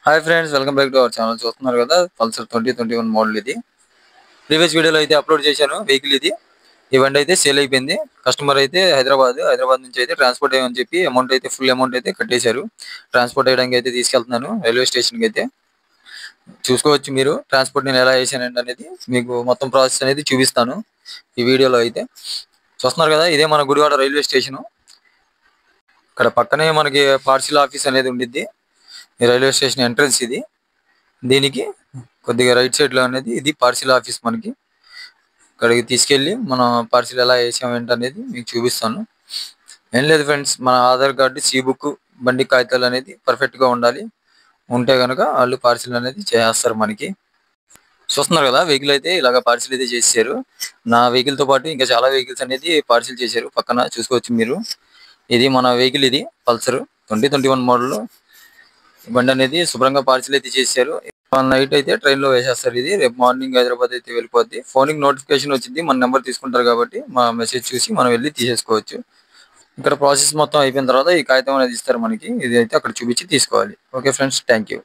Hi friends, welcome back to our channel. చూస్తున్నారు కదా, Pulsar 2021 model ఇది. ప్రీవియస్ వీడియోలో అయితే అప్లోడ్ చేశాను వెహికల్ ఇది. ఈ బండి అయితే సేల్ అయిపోయింది. కస్టమర్ అయితే హైదరాబాద్ నుంచి అయితే ట్రాన్స్పోర్ట్ అయ్యమని చెప్పి అమౌంట్ అయితే ఫుల్ అమౌంట్ అయితే కట్టేశారు. ట్రాన్స్పోర్ట్ అయ్యడానికి అయితే తీసుకెళ్తున్నాను రైల్వే స్టేషన్కి అయితే. చూసుకోవచ్చు మీరు ట్రాన్స్పోర్ట్ నేను ఎలా చేశానండి అనేది. మీకు మొత్తం ప్రాసెస్ అనేది చూపిస్తాను ఈ వీడియోలో అయితే. చూస్తున్నారు కదా, ఇదే మన గుడివాడ రైల్వే స్టేషన్. ఇక్కడ పక్కనే మనకి పార్సిల్ ఆఫీస్ అనేది ఉండిద్ది. ఈ రైల్వే స్టేషన్ ఎంట్రన్స్ ఇది. దీనికి కొద్దిగా రైట్ సైడ్ లో అనేది ఇది పార్సిల్ ఆఫీస్. మనకి ఇక్కడికి తీసుకెళ్లి మనం పార్సిల్ ఎలా వేసాం ఏంటనేది మీకు చూపిస్తాను. ఏం లేదు ఫ్రెండ్స్, మన ఆధార్ కార్డు, సి బుక్, బండి కాగితాలు అనేది పర్ఫెక్ట్ గా ఉండాలి. ఉంటే కనుక వాళ్ళు పార్సిల్ అనేది చేస్తారు మనకి. చూస్తున్నారు కదా, వెహికల్ అయితే ఇలాగ పార్సిల్ అయితే చేశారు. నా వెహికల్ తో పాటు ఇంకా చాలా వెహికల్స్ అనేది పార్సిల్ చేశారు. పక్కన చూసుకోవచ్చు మీరు. ఇది మన వెహికల్, ఇది పల్సర్ 2021 మోడల్. బండి అనేది శుభ్రంగా పార్సిల్ అయితే చేశారు. నైట్ అయితే ట్రైన్ లో వేసేస్తారు. ఇది రేపు మార్నింగ్ హైదరాబాద్ అయితే వెళ్ళిపోద్ది. ఫోన్కి నోటిఫికేషన్ వచ్చింది, మన నెంబర్ తీసుకుంటారు కాబట్టి మా మెసేజ్ చూసి మనం వెళ్ళి తీసేసుకోవచ్చు. ఇక్కడ ప్రాసెస్ మొత్తం అయిపోయిన తర్వాత ఈ కాగితం అనేది ఇస్తారు మనకి. ఇది అయితే అక్కడ చూపించి తీసుకోవాలి. Okay friends, thank you.